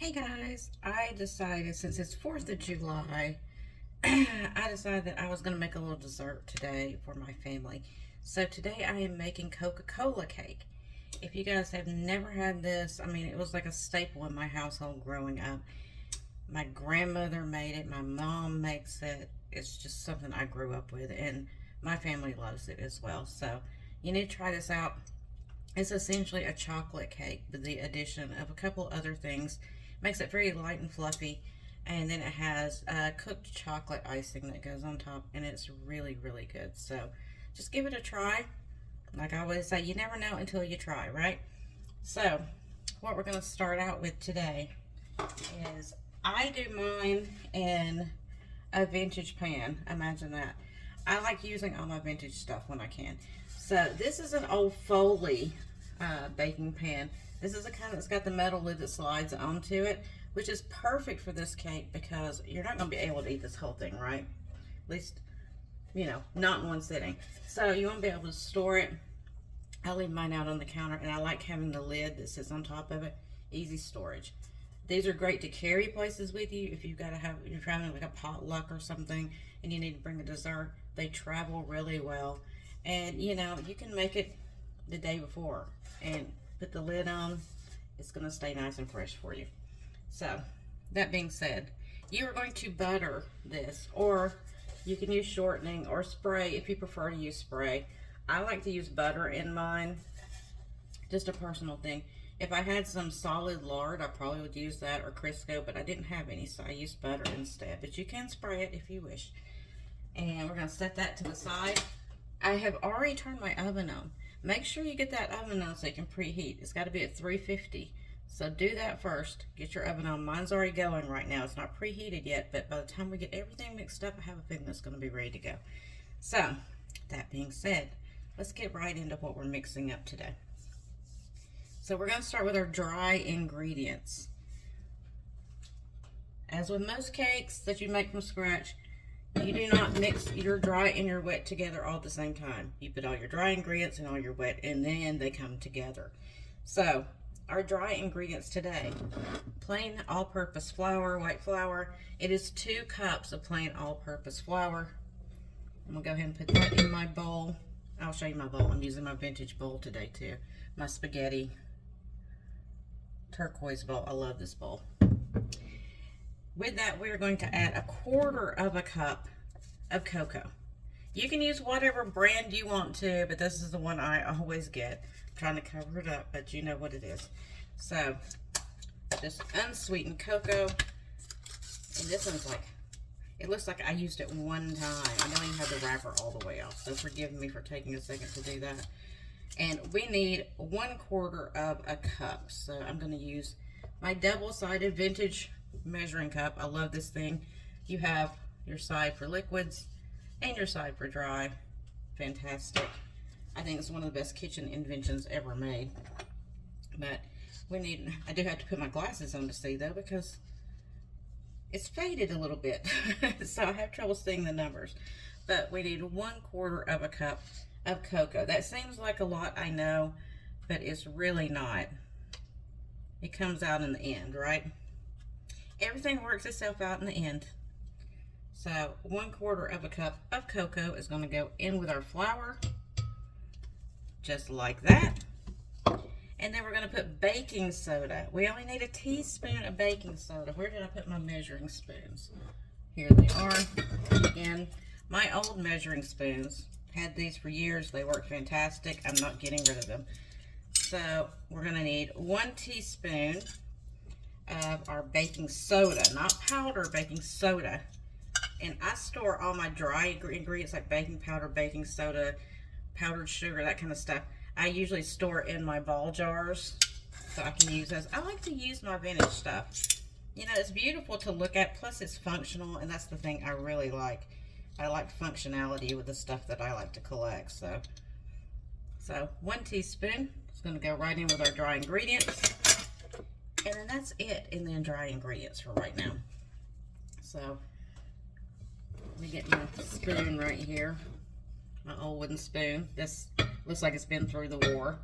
Hey guys, I decided since it's 4th of July, I decided that I was going to make a little dessert today for my family. So today I am making Coca-Cola cake. If you guys have never had this, I mean, it was like a staple in my household growing up. My grandmother made it, my mom makes it. It's just something I grew up with, and my family loves it as well. So you need to try this out. It's essentially a chocolate cake with the addition of a couple other things. Makes it very light and fluffy, and then it has cooked chocolate icing that goes on top, and it's really, really good. So just give it a try. Like I always say, you never know until you try, right? So what we're going to start out with today is I do mine in a vintage pan. Imagine that. I like using all my vintage stuff when I can. So this is an old Foley baking pan. This is the kind that's got the metal lid that slides onto it, which is perfect for this cake because you're not going to be able to eat this whole thing, right? At least, you know, not in one sitting. So you won't be able to store it. I leave mine out on the counter, and I like having the lid that sits on top of it. Easy storage. These are great to carry places with you if you've got to have, you're traveling like a potluck or something and you need to bring a dessert. They travel really well. And, you know, you can make it the day before and put the lid on. It's going to stay nice and fresh for you. So that being said, you are going to butter this, or you can use shortening or spray if you prefer to use spray. I like to use butter in mine, just a personal thing. If I had some solid lard, I probably would use that, or Crisco, but I didn't have any, so I used butter instead. But you can spray it if you wish. And we're going to set that to the side. I have already turned my oven on. Make sure you get that oven on so you can preheat. It's got to be at 350. So do that first. Get your oven on. Mine's already going right now. It's not preheated yet, but by the time we get everything mixed up, I have a feeling it's going to be ready to go. So, that being said, let's get right into what we're mixing up today. So we're going to start with our dry ingredients. As with most cakes that you make from scratch, you do not mix your dry and your wet together all at the same time. You put all your dry ingredients and all your wet, and then they come together. So, our dry ingredients today: plain all-purpose flour, white flour. It is 2 cups of plain all-purpose flour. I'm going to go ahead and put that in my bowl. I'll show you my bowl. I'm using my vintage bowl today too. My spaghetti turquoise bowl. I love this bowl. With that, we're going to add 1/4 cup of cocoa. You can use whatever brand you want to, but this is the one I always get. I'm trying to cover it up, but you know what it is. So, just unsweetened cocoa. And this one's like, it looks like I used it one time. I don't even have the wrapper all the way off, so forgive me for taking a second to do that. And we need 1/4 cup. So I'm going to use my double-sided vintage measuring cup. I love this thing. You have your side for liquids and your side for dry. Fantastic. I think it's one of the best kitchen inventions ever made. But we need, I do have to put my glasses on to see though, because it's faded a little bit. So I have trouble seeing the numbers. But we need 1/4 cup of cocoa. That seems like a lot, I know, but it's really not. It comes out in the end, right? Everything works itself out in the end. So 1/4 cup of cocoa is going to go in with our flour, just like that. And then we're going to put baking soda. We only need a teaspoon of baking soda. Where did I put my measuring spoons? Here they are. Again, my old measuring spoons, had these for years. They work fantastic. I'm not getting rid of them. So we're going to need 1 teaspoon of our baking soda, not powder, baking soda. And I store all my dry ingredients like baking powder, baking soda, powdered sugar, that kind of stuff. I usually store in my ball jars so I can use those. I like to use my vintage stuff. You know, it's beautiful to look at, plus it's functional, and that's the thing I really like. I like functionality with the stuff that I like to collect. So 1 teaspoon is going to go right in with our dry ingredients. And then that's it in the dry ingredients for right now. So let me get my spoon right here. My old wooden spoon. This looks like it's been through the war.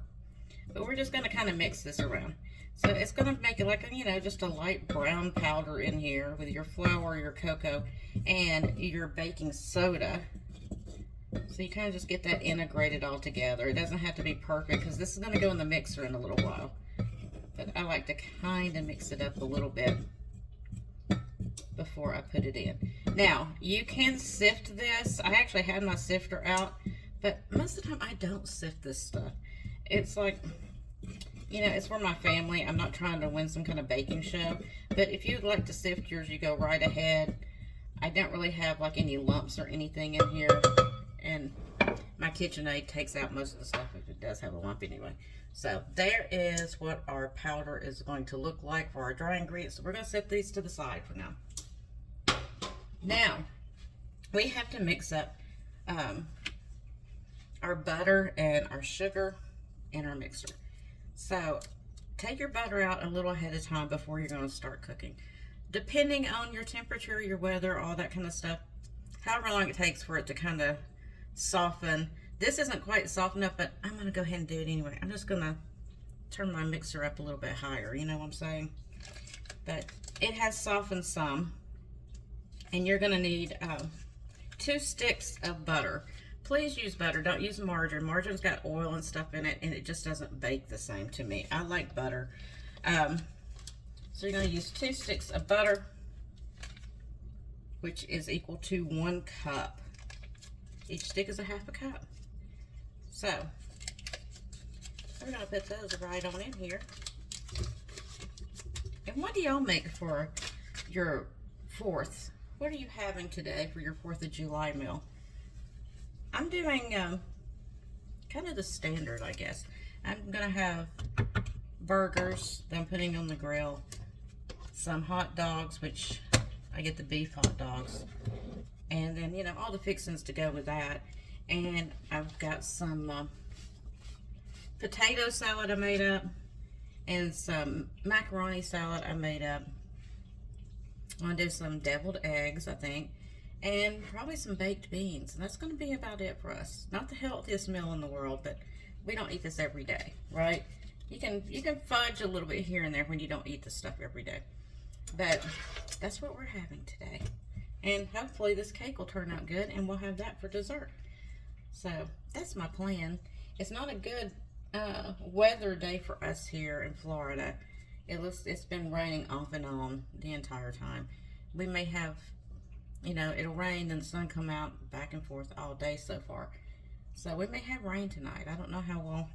But we're just going to kind of mix this around. So it's going to make it like, just a light brown powder in here with your flour, your cocoa, and your baking soda. So you kind of just get that integrated all together. It doesn't have to be perfect because this is going to go in the mixer in a little while. But I like to kind of mix it up a little bit before I put it in. Now, you can sift this. I actually had my sifter out, but most of the time I don't sift this stuff. It's like, it's for my family. I'm not trying to win some kind of baking show. But if you'd like to sift yours, you go right ahead. I don't really have like any lumps or anything in here. And my KitchenAid takes out most of the stuff if it does have a lump anyway. So there is what our powder is going to look like for our dry ingredients. So we're going to set these to the side for now. Now, we have to mix up our butter and our sugar in our mixer. So take your butter out a little ahead of time before you're going to start cooking. Depending on your temperature, your weather, all that kind of stuff, however long it takes for it to kind of soften. This isn't quite soft enough, but I'm going to go ahead and do it anyway. I'm just going to turn my mixer up a little bit higher, you know what I'm saying? But it has softened some, and you're going to need 2 sticks of butter. Please use butter, don't use margarine. Margarine's got oil and stuff in it, and it just doesn't bake the same to me. I like butter. So you're going to use 2 sticks of butter, which is equal to 1 cup. Each stick is a half a cup. So we're going to put those right on in here. And what do y'all make for your 4th? What are you having today for your 4th of July meal? I'm doing kind of the standard, I guess. I'm going to have burgers that I'm putting on the grill, some hot dogs, which I get the beef hot dogs, and then, all the fixings to go with that. And I've got some potato salad I made up, and some macaroni salad I made up. I'm going to do some deviled eggs, I think, and probably some baked beans. And that's going to be about it for us. Not the healthiest meal in the world, but we don't eat this every day, right? You can fudge a little bit here and there when you don't eat this stuff every day. But that's what we're having today. And hopefully this cake will turn out good, and we'll have that for dessert. So that's my plan. It's not a good weather day for us here in Florida. It's been raining off and on the entire time. We may have, it'll rain and the sun come out back and forth all day so far. So we may have rain tonight. I don't know how well,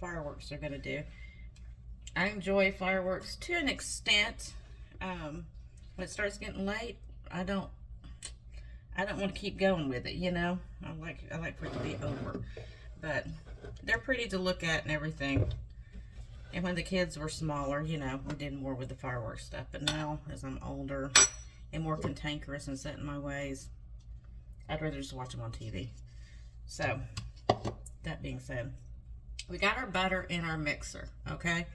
fireworks are going to do. I enjoy fireworks to an extent. When it starts getting late, I don't want to keep going with it, I like for it to be over. But they're pretty to look at and everything. And when the kids were smaller, we did more with the fireworks stuff. But now, as I'm older and more cantankerous and set in my ways, I'd rather just watch them on TV. So, that being said, we got our butter in our mixer, okay?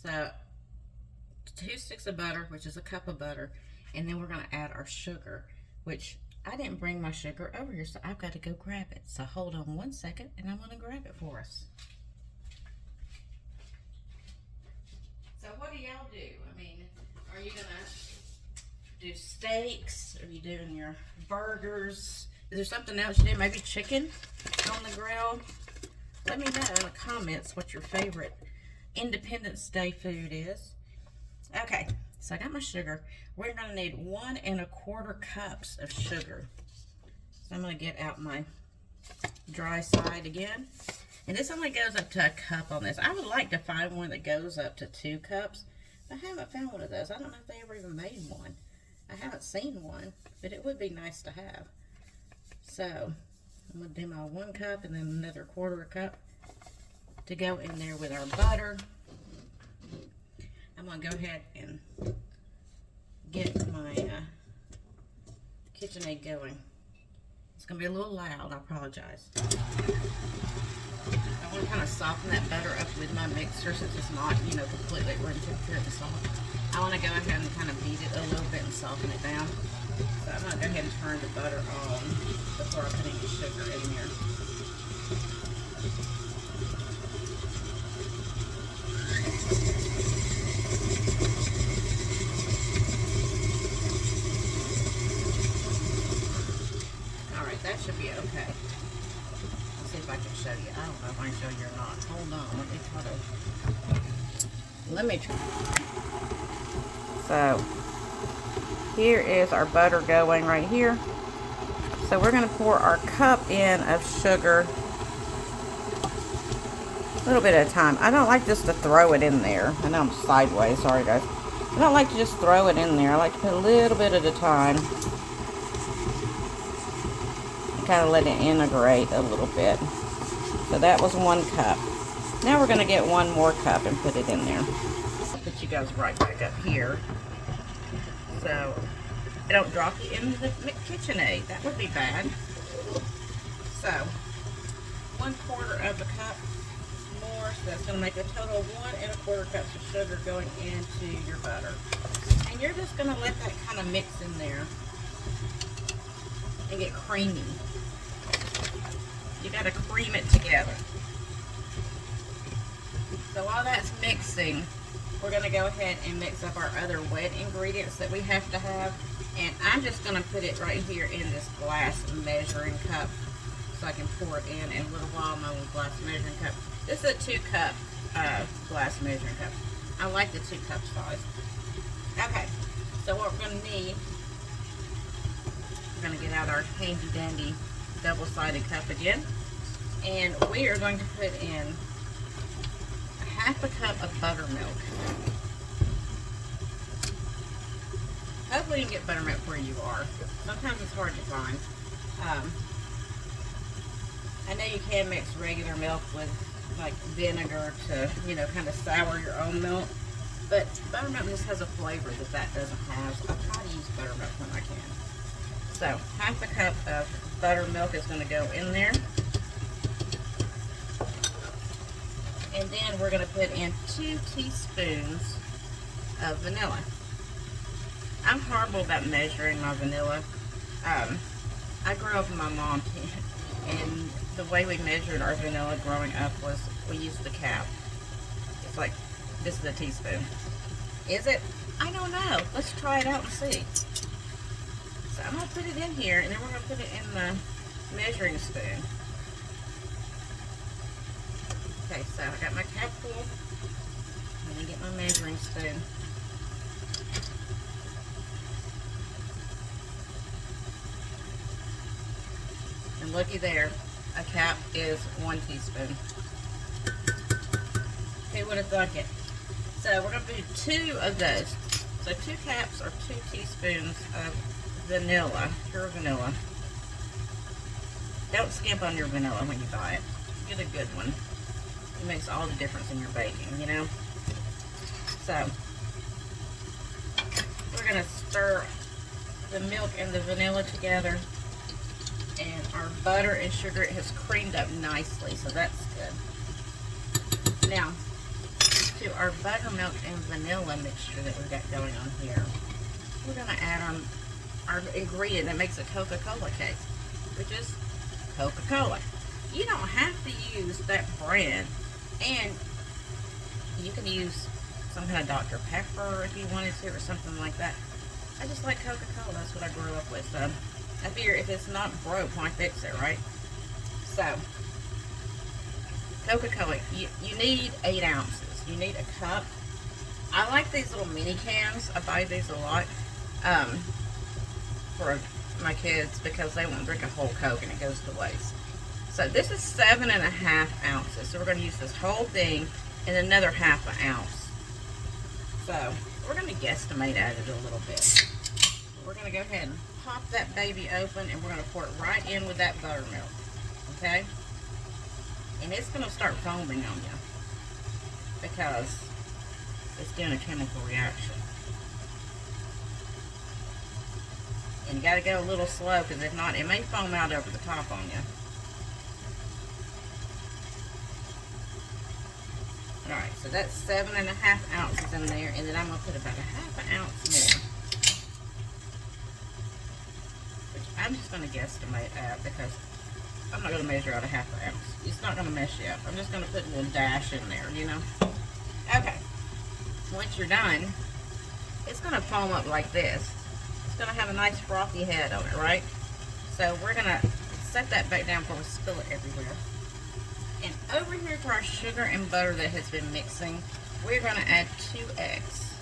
So, 2 sticks of butter, which is a cup of butter. And then we're going to add our sugar, which I didn't bring my sugar over here, so I've got to go grab it. So, hold on one second, and I'm going to grab it for us. So what do y'all do? I mean, are you going to do steaks? Are you doing your burgers? Is there something else you do? Maybe chicken on the grill? Let me know in the comments what your favorite Independence Day food is. Okay, so I got my sugar. We're going to need 1 1/4 cups of sugar. So I'm going to get out my dry side again. And this only goes up to a cup on this. I would like to find one that goes up to 2 cups. I haven't found one of those. I don't know if they ever even made one. I haven't seen one, but it would be nice to have. So, I'm going to do my 1 cup and then another 1/4 cup to go in there with our butter. I'm going to go ahead and get my KitchenAid going. It's going to be a little loud. I apologize. I want to kind of soften that butter up with my mixer since it's not, completely room temperature and soft. I want to go ahead and kind of beat it a little bit and soften it down. So I'm going to go ahead and turn the butter on before I put any sugar in here. you. I don't know if I can show you or not. Hold on, let me try. So, here is our butter going right here. So we're going to pour our cup in of sugar, a little bit at a time. I don't like just to throw it in there. I know I'm sideways, sorry guys. I don't like to just throw it in there. I like to put a little bit at a time. Kind of let it integrate a little bit. So that was 1 cup. Now we're going to get 1 more cup and put it in there. I'll put you guys right back up here. So I don't drop you into the KitchenAid. That would be bad. So 1/4 of a cup more. So that's going to make a total of 1 1/4 cups of sugar going into your butter. And you're just going to let that kind of mix in there and get creamy. You got to cream it together. So while that's mixing, we're going to go ahead and mix up our other wet ingredients that we have to have. And I'm just going to put it right here in this glass measuring cup so I can pour it in a little while. My little glass measuring cup. This is a 2-cup glass measuring cup. I like the 2-cup size. Okay, so what we're going to need, we're going to get out our handy dandy double-sided cup again, and we are going to put in 1/2 cup of buttermilk. Hopefully you can get buttermilk where you are. Sometimes it's hard to find. I know you can mix regular milk with like vinegar to, you know, kind of sour your own milk, but buttermilk just has a flavor that that doesn't have, so I try to use buttermilk when I can. So 1/2 cup of buttermilk is going to go in there. And then we're going to put in 2 teaspoons of vanilla. I'm horrible about measuring my vanilla. I grew up with my mom, and the way we measured our vanilla growing up was we used the cap. It's like, this is a teaspoon. Is it? I don't know. Let's try it out and see. So I'm going to put it in here, and then we're going to put it in the measuring spoon. Okay, so I got my cap full. I'm going to get my measuring spoon. And looky there, a cap is 1 teaspoon. Who would have thunk it? So we're going to do 2 of those. So 2 caps or 2 teaspoons of vanilla, pure vanilla. Don't skimp on your vanilla when you buy it. Get a good one. It makes all the difference in your baking, you know. So we're going to stir the milk and the vanilla together, and our butter and sugar has creamed up nicely, so that's good. Now, to our buttermilk and vanilla mixture that we've got going on here, we're going to add our ingredient that makes a Coca-Cola cake, which is Coca-Cola. You don't have to use that brand, and you can use some kind of Dr. Pepper if you wanted to, or something like that. I just like Coca-Cola. That's what I grew up with. So I figure if it's not broke, why fix it, right? So Coca-Cola, you need 8 ounces. You need a cup. I like these little mini cans. I buy these a lot for my kids because they won't drink a whole Coke and it goes to waste. So this is 7.5 ounces. So we're going to use this whole thing and another 1/2 ounce. So we're going to guesstimate at it a little bit. We're going to go ahead and pop that baby open, and we're going to pour it right in with that buttermilk. Okay? And it's going to start foaming on you because it's doing a chemical reaction. And you got to go a little slow, because if not, it may foam out over the top on you. Alright, so that's 7.5 ounces in there, and then I'm going to put about a 1/2 ounce more. Which I'm just going to guesstimate at, because I'm not going to measure out a 1/2 ounce. It's not going to mess you up. I'm just going to put a little dash in there, you know. Okay. Once you're done, it's going to foam up like this. It's going to have a nice frothy head on it, right? So we're going to set that back down before we spill it everywhere. And over here to our sugar and butter that has been mixing, we're going to add 2 eggs.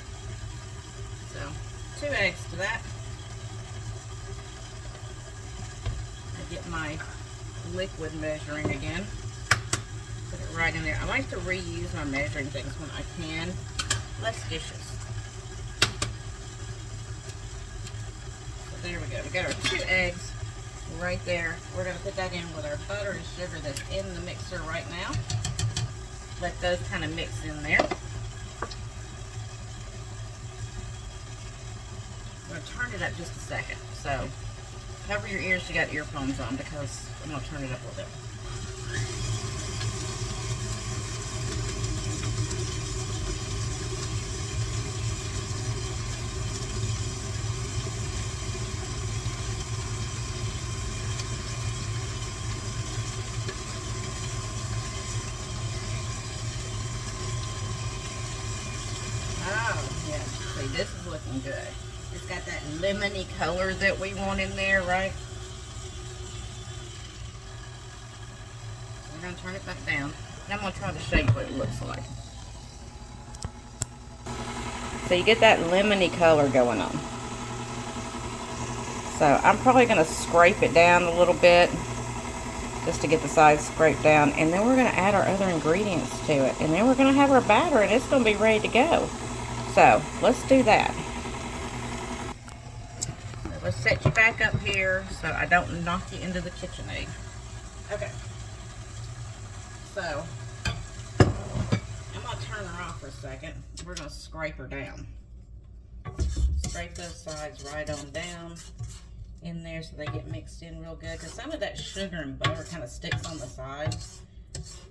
So 2 eggs to that. I get my liquid measuring again. Put it right in there. I like to reuse my measuring things when I can. Less dishes. So there we go. We got our 2 eggs right there. We're going to put that in with our butter and sugar that's in the mixer right now. Let those kind of mix in there. I'm going to turn it up just a second. So cover your ears if you got earphones on, because I'm going to turn it up a little bit. Oh, yeah. See, this is looking good. It's got that lemony color that we want in there, right? We're going to turn it back down. And I'm going to try to show you what it looks like. So you get that lemony color going on. So I'm probably going to scrape it down a little bit, just to get the sides scraped down. And then we're going to add our other ingredients to it. And then we're going to have our batter, and it's going to be ready to go. So let's do that. Let's set you back up here so I don't knock you into the KitchenAid. Okay. So I'm going to turn her off for a second. We're going to scrape her down. Scrape those sides right on down in there so they get mixed in real good. Because some of that sugar and butter kind of sticks on the sides.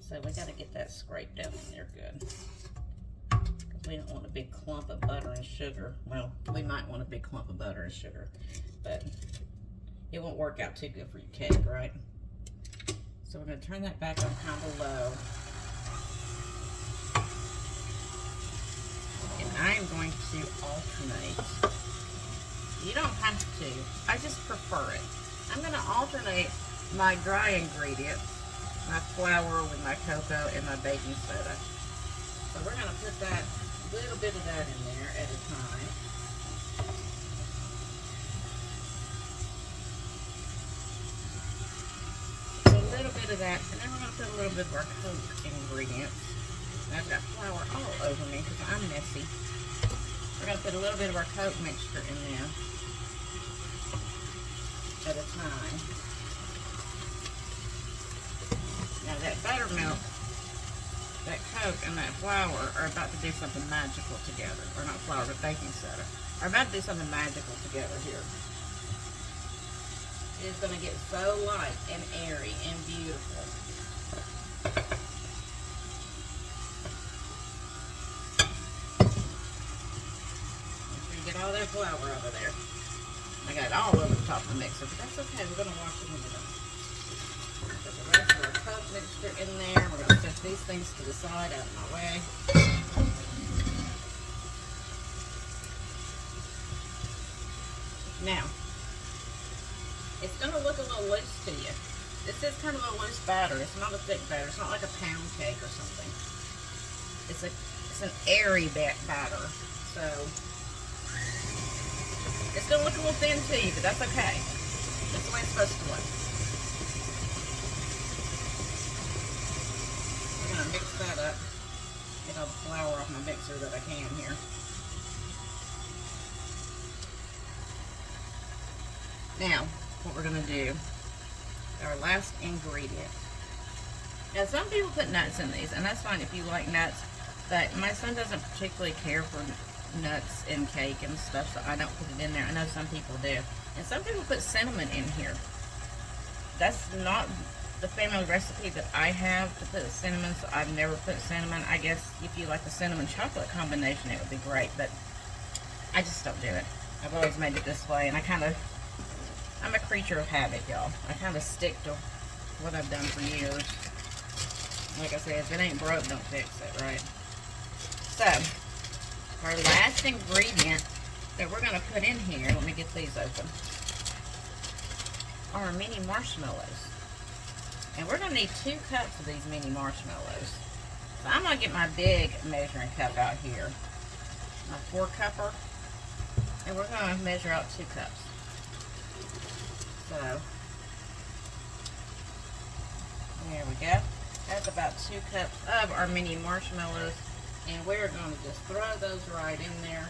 So we got to get that scraped down in there good. We don't want a big clump of butter and sugar. Well, we might want a big clump of butter and sugar, but it won't work out too good for your cake, right? So we're going to turn that back on kind of low. And I am going to alternate. You don't have to. I just prefer it. I'm going to alternate my dry ingredients, my flour with my cocoa and my baking soda. So we're going to put that little bit of that in there at a time. So a little bit of that, and then we're going to put a little bit of our Coke ingredients. And I've got flour all over me because I'm messy. We're going to put a little bit of our Coke mixture in there at a time. Now that buttermilk, that Coke and that flour are about to do something magical together. Or not flour, but baking soda. Are about to do something magical together here. It is going to get so light and airy and beautiful. Make sure you get all that flour out of there. I got it all over the top of the mixer, but that's okay. We're going to wash it in a minute. Put the rest of our Coke mixture in there. We're going to set these things to the side out of my way. Now, it's going to look a little loose to you. This is kind of a loose batter. It's not a thick batter. It's not like a pound cake or something. It's an airy batter. So it's going to look a little thin to you, but that's okay. That's the way it's supposed to look. I'm going to mix that up. Get all the flour off my mixer that I can here. Now, what we're going to do, our last ingredient. Now, some people put nuts in these, and that's fine if you like nuts, but my son doesn't particularly care for nuts in cake and stuff, so I don't put it in there. I know some people do. And some people put cinnamon in here. That's not the family recipe that I have to put cinnamon, so I've never put cinnamon. I guess if you like the cinnamon chocolate combination, it would be great, but I just don't do it. I've always made it this way, and I'm a creature of habit, y'all. I kind of stick to what I've done for years. Like I said, if it ain't broke, don't fix it, right? So, our last ingredient that we're going to put in here, let me get these open, are mini marshmallows. And we're gonna need 2 cups of these mini marshmallows. So I'm gonna get my big measuring cup out here, my 4-cupper, and we're gonna measure out 2 cups. So there we go. That's about 2 cups of our mini marshmallows, and we're going to just throw those right in there.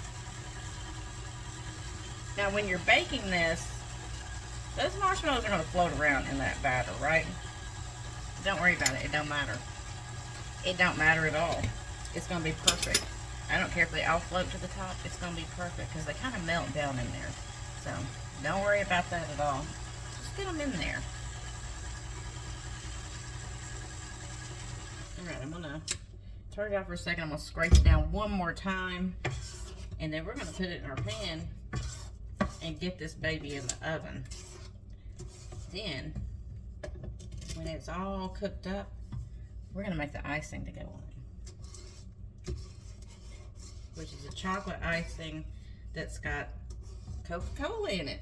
Now when you're baking this, those marshmallows are going to float around in that batter, right? Don't worry about it. It don't matter. It don't matter at all. It's going to be perfect. I don't care if they all float to the top. It's going to be perfect because they kind of melt down in there. So don't worry about that at all. Just get them in there. Alright, I'm going to turn it off for a second. I'm going to scrape it down one more time. And then we're going to put it in our pan and get this baby in the oven. Then, when it's all cooked up, we're going to make the icing to go on it. Which is a chocolate icing that's got Coca-Cola in it.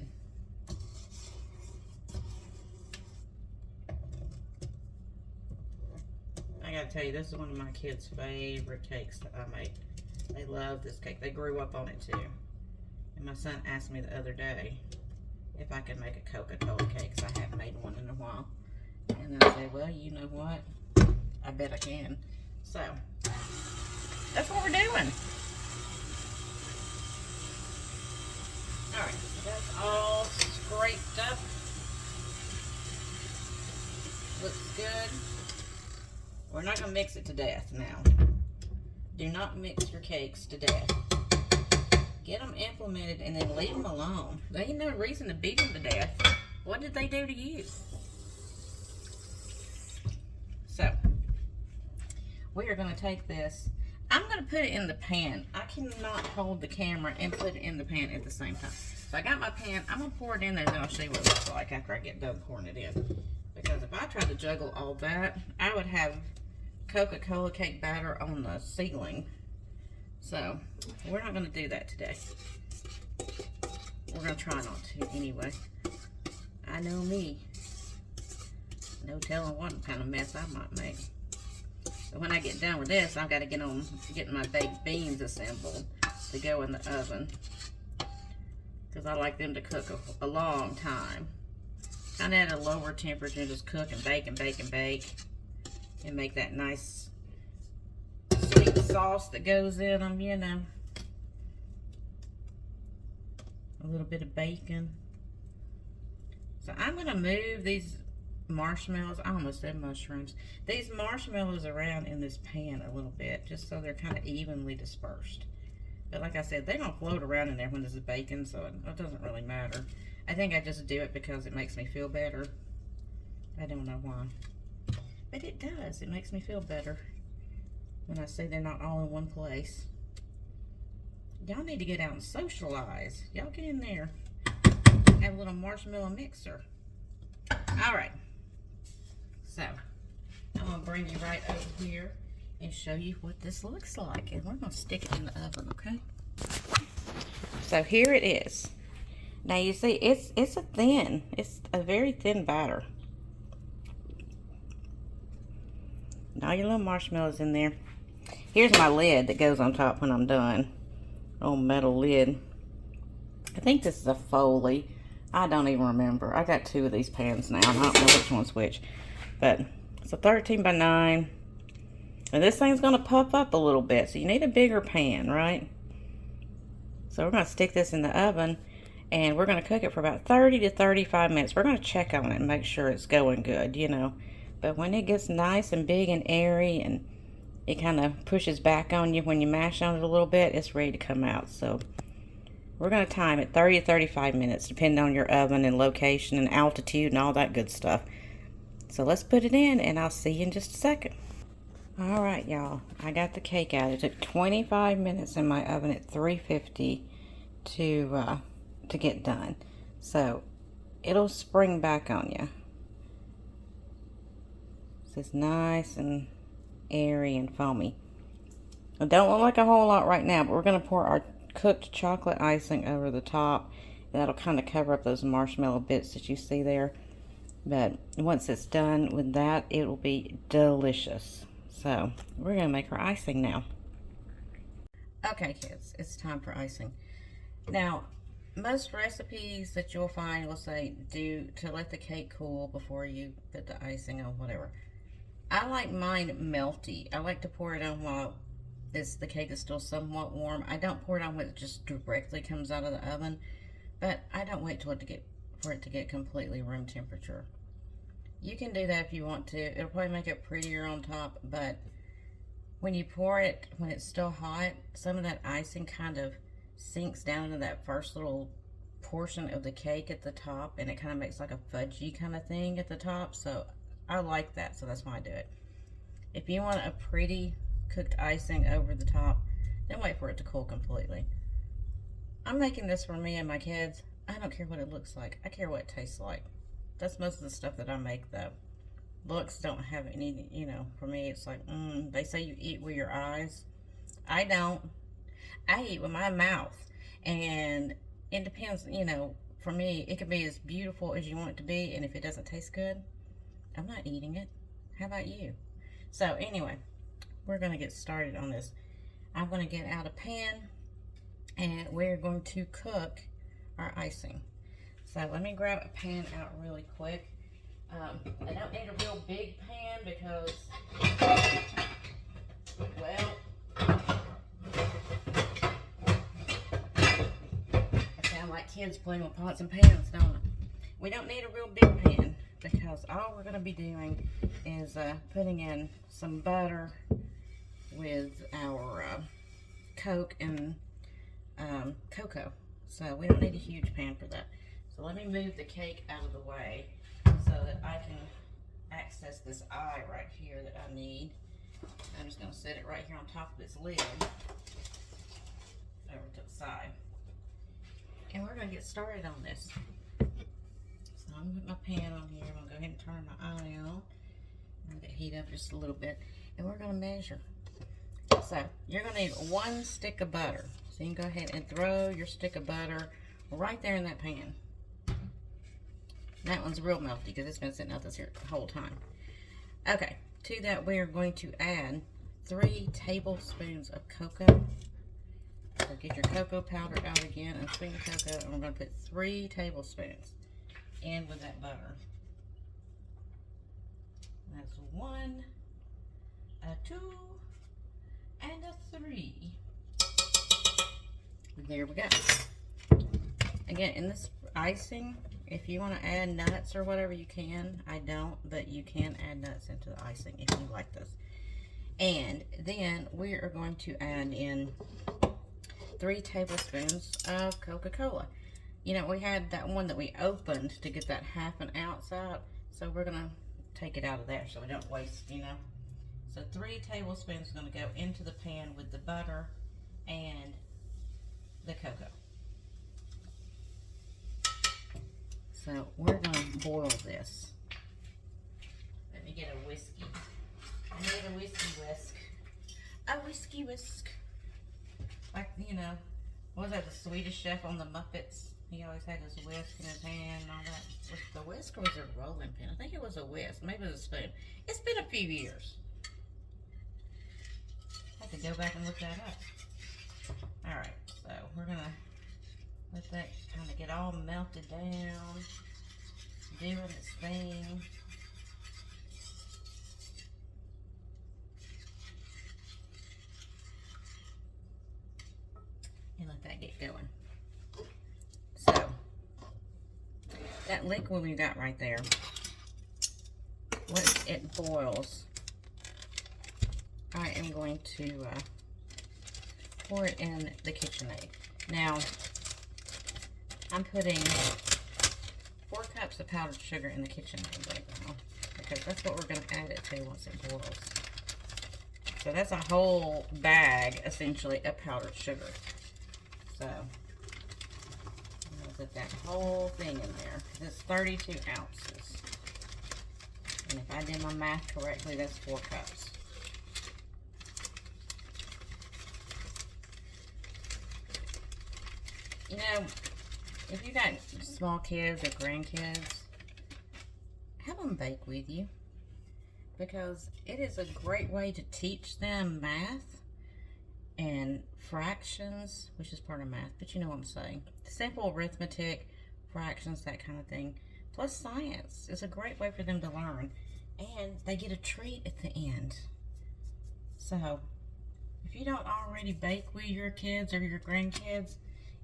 I gotta tell you, this is one of my kids' favorite cakes that I make. They love this cake. They grew up on it too. And my son asked me the other day if I could make a Coca-Cola cake, because I haven't made one in a while. And I said, well, you know what? I bet I can. So, that's what we're doing. Alright, so that's all scraped up. Looks good. We're not going to mix it to death now. Do not mix your cakes to death. Get them implemented and then leave them alone. There ain't no reason to beat them to death. What did they do to you? So, we are going to take this. I'm going to put it in the pan. I cannot hold the camera and put it in the pan at the same time. So I got my pan. I'm going to pour it in there, then I'll show you what it looks like after I get done pouring it in. Because if I tried to juggle all that, I would have Coca-Cola cake batter on the ceiling. So, we're not going to do that today. We're going to try not to anyway. I know me. No telling what kind of mess I might make. So when I get done with this, I've got to get on getting my baked beans assembled to go in the oven. Because I like them to cook a long time. Kind of at a lower temperature, just cook and bake and bake and bake. And make that nice sweet sauce that goes in them, you know. A little bit of bacon. So I'm going to move these marshmallows, I almost said mushrooms, these marshmallows around in this pan a little bit, just so they're kind of evenly dispersed. But like I said, they're going to float around in there when there's bacon, so it doesn't really matter. I think I just do it because it makes me feel better. I don't know why. But it does. It makes me feel better when I see they're not all in one place. Y'all need to get out and socialize. Y'all get in there. Have a little marshmallow mixer. Alright. So, I'm going to bring you right over here and show you what this looks like. And we're going to stick it in the oven, okay? So, here it is. Now, you see, it's a very thin batter. All your little marshmallows in there. Here's my lid that goes on top when I'm done. Old metal lid. I think this is a Foley. I don't even remember. I got 2 of these pans now. I don't know which one's which. But it's a 13 by 9. And this thing's going to puff up a little bit. So you need a bigger pan, right? So we're going to stick this in the oven. And we're going to cook it for about 30 to 35 minutes. We're going to check on it and make sure it's going good, you know. But when it gets nice and big and airy and it kind of pushes back on you when you mash on it a little bit, it's ready to come out. So we're going to time it 30 to 35 minutes, depending on your oven and location and altitude and all that good stuff. So let's put it in and I'll see you in just a second. All right, y'all. I got the cake out. It took 25 minutes in my oven at 350 to get done. So it'll spring back on you. It's nice and airy and foamy. It don't look like a whole lot right now, but we're going to pour our cooked chocolate icing over the top. That'll kind of cover up those marshmallow bits that you see there. But once it's done with that, it will be delicious. So we're going to make our icing now. Okay, kids, it's time for icing. Now, most recipes that you'll find will say to let the cake cool before you put the icing on, whatever. I like mine melty. I like to pour it on while the cake is still somewhat warm. I don't pour it on when it just directly comes out of the oven, but I don't wait for it to get completely room temperature. You can do that if you want to. It'll probably make it prettier on top, but when you pour it, when it's still hot, some of that icing kind of sinks down into that first little portion of the cake at the top, and it kind of makes like a fudgy kind of thing at the top. So I like that, so that's why I do it. If you want a pretty cooked icing over the top, then wait for it to cool completely. I'm making this for me and my kids. I don't care what it looks like. I care what it tastes like. That's most of the stuff that I make, though. Looks don't have any, for me it's like, they say you eat with your eyes. I don't. I eat with my mouth. And it depends, for me, it can be as beautiful as you want it to be, and if it doesn't taste good, I'm not eating it. How about you? So anyway, we're going to get started on this. I'm going to get out a pan, and we're going to cook our icing. So let me grab a pan out really quick. I don't need a real big pan because, well, I sound like kids playing with pots and pans, don't I? We don't need a real big pan because all we're going to be doing is putting in some butter with our Coke and Cocoa. So we don't need a huge pan for that. So let me move the cake out of the way so that I can access this eye right here that I need. I'm just going to set it right here on top of its lid over to the side. And we're going to get started on this. So I'm going to put my pan on here. I'm going to go ahead and turn my eye on. Let it heat up just a little bit. And we're going to measure. So you're going to need 1 stick of butter. So you can go ahead and throw your stick of butter right there in that pan. That one's real melty because it's been sitting out this here the whole time. Okay, to that we are going to add 3 tablespoons of cocoa. So get your cocoa powder out again and sweeten cocoa, and we're going to put 3 tablespoons in with that butter. That's 1, a 2, and a 3. There we go. Again, in this icing, if you want to add nuts or whatever, you can. I don't, but you can add nuts into the icing if you like this. And then we are going to add in 3 tablespoons of Coca-Cola. We had that one that we opened to get that half an ounce out, so we're going to take it out of there so we don't waste, So 3 tablespoons is going to go into the pan with the butter and the cocoa. So we're going to boil this. Let me get a whiskey. I need a whiskey whisk. A whiskey whisk. Like, what was that, the Swedish chef on the Muppets? He always had his whisk in his hand and all that. Was it the whisk or was it a rolling pin? I think it was a whisk. Maybe it was a spoon. It's been a few years. I have to go back and look that up. Alright, so we're going to let that kind of get all melted down, doing its thing. And let that get going. So, that liquid we got right there, once it boils, I am going to pour it in the KitchenAid. Now, I'm putting 4 cups of powdered sugar in the KitchenAid right now because that's what we're going to add it to once it boils. So that's a whole bag, essentially, of powdered sugar. So I'm going to put that whole thing in there. It's 32 ounces. And if I did my math correctly, that's 4 cups. If you got small kids or grandkids, have them bake with you, because it is a great way to teach them math and fractions, which is part of math, but you know what I'm saying. Simple arithmetic, fractions, that kind of thing. Plus science is a great way for them to learn. And they get a treat at the end. So, if you don't already bake with your kids or your grandkids,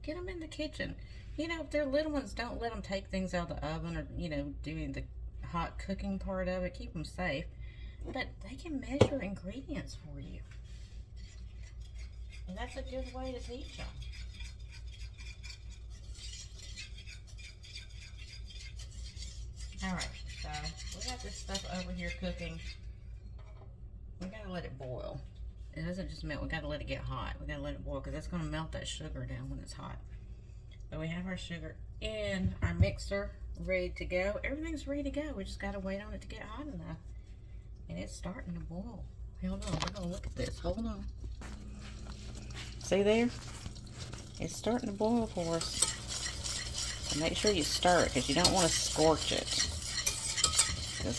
get them in the kitchen. You know, if they're little ones, don't let them take things out of the oven or, you know, doing the hot cooking part of it. Keep them safe. But they can measure ingredients for you. And that's a good way to teach them. Alright, so we got this stuff over here cooking. We gotta let it boil. It doesn't just melt, we gotta let it get hot. We gotta let it boil because that's gonna melt that sugar down when it's hot. But we have our sugar in our mixer ready to go. Everything's ready to go. We just gotta wait on it to get hot enough. And it's starting to boil. Hold on, we're gonna look at this. Hold on. See there? It's starting to boil for us. So make sure you stir it because you don't want to scorch it. Because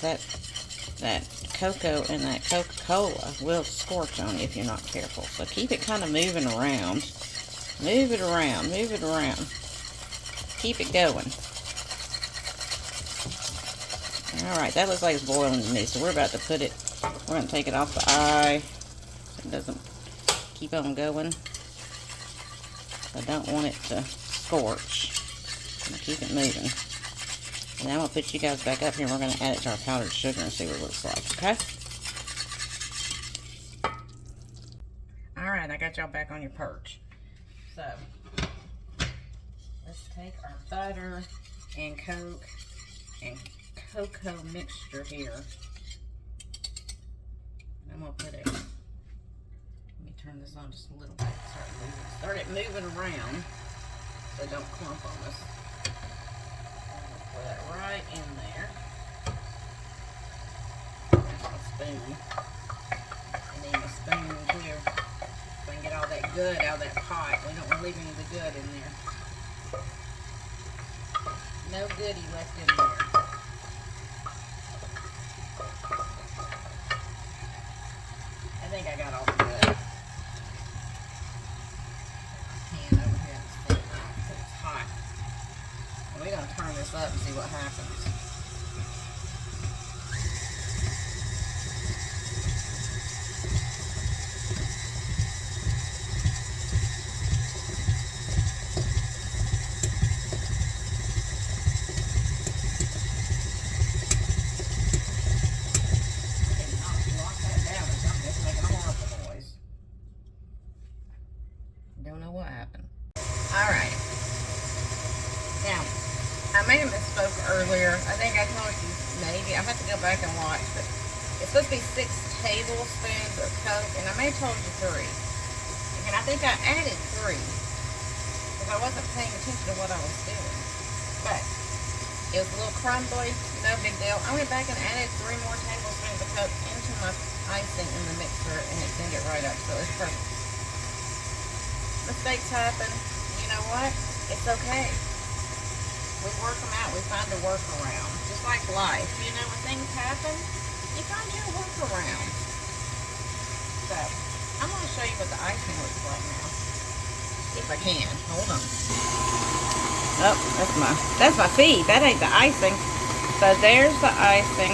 that cocoa and that Coca-Cola will scorch on you if you're not careful. So keep it kind of moving around. Move it around, move it around. Keep it going. Alright, that looks like it's boiling to me. So we're about to put it, we're going to take it off the eye so it doesn't keep on going. I don't want it to scorch. I'm going to keep it moving. And I'm going to put you guys back up here and we're going to add it to our powdered sugar and see what it looks like, okay? Alright, I got y'all back on your perch. So, let's take our butter and Coke and cocoa mixture here. And I'm going to put it, let me turn this on just a little bit. Start it moving around so it don't clump on us. Put that right in there. There's my spoon. I need a spoon too. So I can get all that good out of that pot. We don't want to leave any of the good in there. No goodie left in there. I think I got all the good. Hand over here and it's hot. And we're going to turn this up and see what happens. Don't know what happened. Alright. Now, I may have misspoke earlier. I think I told you maybe. I'm about to go back and watch, but it's supposed to be 6 tablespoons of Coke, and I may have told you 3. And I think I added 3 because I wasn't paying attention to what I was doing. But it was a little crumbly, no big deal. I went back and added 3 more tablespoons of Coke into my icing in the mixer, and it thinned it right up, so it's perfect. Mistakes happen. You know what? It's okay. We work them out. We find a workaround. Just like life. You know, when things happen, you find your workaround. So, I'm going to show you what the icing looks like now. If I can. Hold on. Oh, that's my feed. That ain't the icing. So, there's the icing.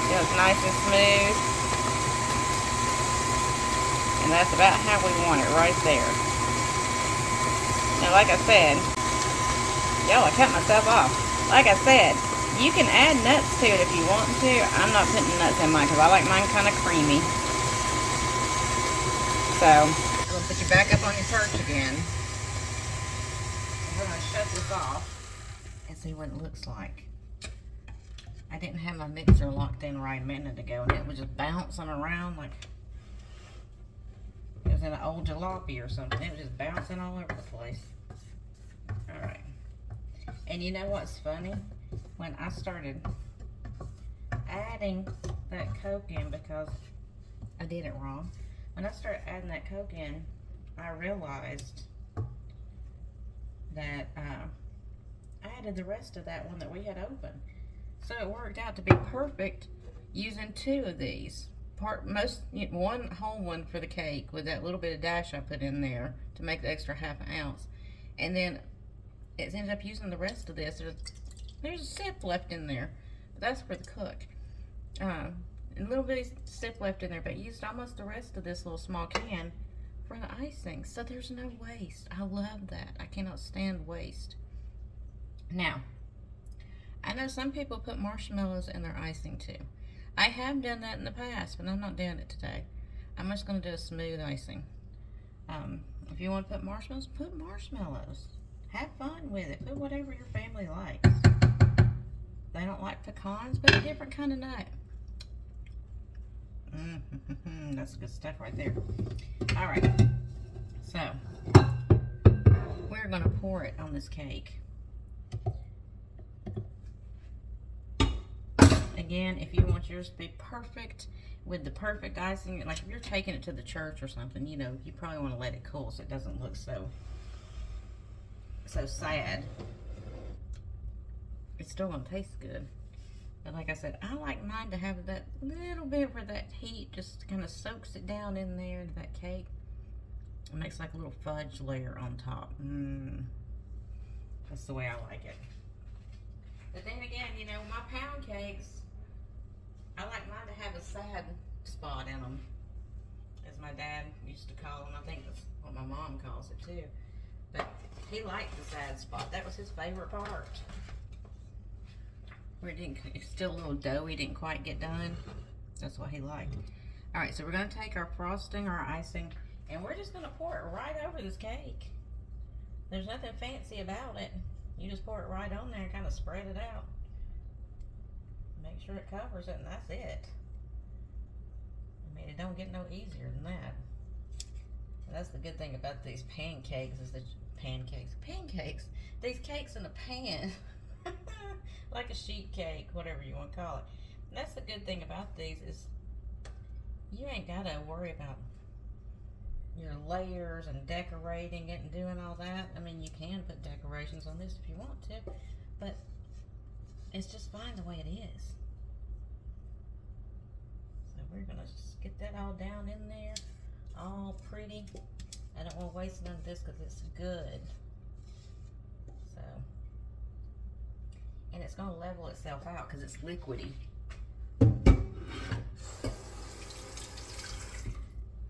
It was nice and smooth. And that's about how we want it, right there. Now, like I said, I cut myself off. Like I said, you can add nuts to it if you want to. I'm not putting nuts in mine because I like mine kind of creamy. So, I'm going to put you back up on your perch again. We're going to shut this off and see what it looks like. I didn't have my mixer locked in right a minute ago, and it was just bouncing around like it was in an old jalopy or something. It was just bouncing all over the place. Alright. And you know what's funny? When I started adding that Coke in, because I did it wrong. When I started adding that Coke in, I realized that I added the rest of that one that we had open. So it worked out to be perfect using 2 of these. One whole one for the cake with that little bit of dash I put in there to make the extra ½ ounce. And then it ended up using the rest of this. There's a sip left in there, but that's for the cook. A little bit of sip left in there, but I used almost the rest of this little small can for the icing. So there's no waste. I love that. I cannot stand waste. Now, I know some people put marshmallows in their icing too. I have done that in the past, but I'm not doing it today. I'm just going to do a smooth icing. If you want to put marshmallows, put marshmallows. Have fun with it. Put whatever your family likes. They don't like pecans, put a different kind of nut. That's good stuff right there. All right. So, we're going to pour it on this cake. Again, if you want yours to be perfect with the perfect icing, like if you're taking it to the church or something, you know, you probably want to let it cool so it doesn't look so sad. It's still going to taste good. But like I said, I like mine to have that little bit where that heat just kind of soaks it down in there into that cake. It makes like a little fudge layer on top. That's the way I like it. But then again, you know, my pound cakes, I like mine to have a sad spot in them, as my dad used to call them. I think that's what my mom calls it too. But he liked the sad spot. That was his favorite part. Where it's still a little doughy, didn't quite get done. That's what he liked. All right, so we're gonna take our frosting, our icing, and we're just gonna pour it right over this cake. There's nothing fancy about it. You just pour it right on there and kind of spread it out. Make sure it covers it, and that's it. I mean, it don't get no easier than that. And that's the good thing about these pancakes is that pancakes. These cakes in a pan, like a sheet cake, whatever you want to call it. And that's the good thing about these is you ain't got to worry about your layers and decorating it and doing all that. I mean, you can put decorations on this if you want to, but it's just fine the way it is. So we're gonna just get that all down in there, all pretty. I don't want to waste none of this because it's good. So, and it's gonna level itself out because it's liquidy.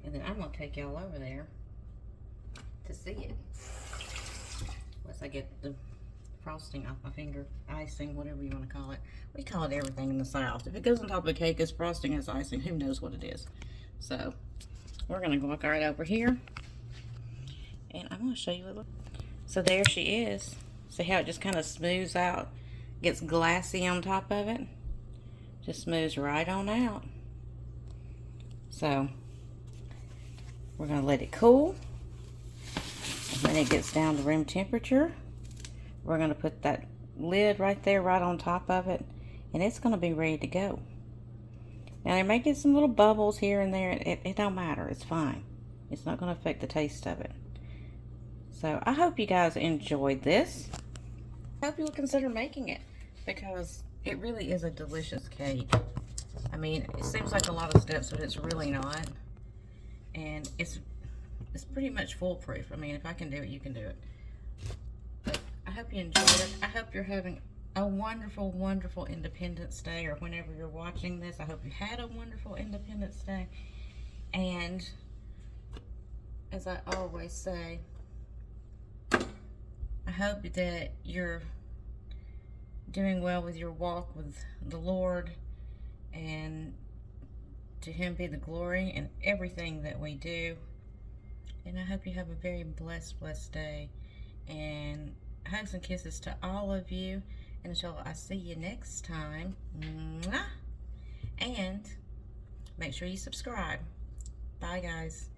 And then I'm going to take y'all over there to see it. Once I get the frosting off my finger, icing, whatever you want to call it. We call it everything in the South. If it goes on top of a cake, it's frosting, it's icing, who knows what it is. So, we're going to walk right over here. And I'm going to show you a little. So there she is. See how it just kind of smooths out, gets glassy on top of it. Just smooths right on out. So, we're going to let it cool. And when it gets down to room temperature, we're going to put that lid right there, right on top of it. And it's going to be ready to go. Now, there may get some little bubbles here and there. It don't matter. It's fine. It's not going to affect the taste of it. So, I hope you guys enjoyed this. I hope you'll consider making it, because it really is a delicious cake. I mean, it seems like a lot of steps, but it's really not. And it's pretty much foolproof. I mean, if I can do it, you can do it. But I hope you enjoyed it. I hope you're having a wonderful, wonderful Independence Day, or whenever you're watching this. I hope you had a wonderful Independence Day. And as I always say, I hope that you're doing well with your walk with the Lord, and to Him be the glory in everything that we do. And I hope you have a very blessed, blessed day. And hugs and kisses to all of you. And until I see you next time. Mwah! And make sure you subscribe. Bye, guys.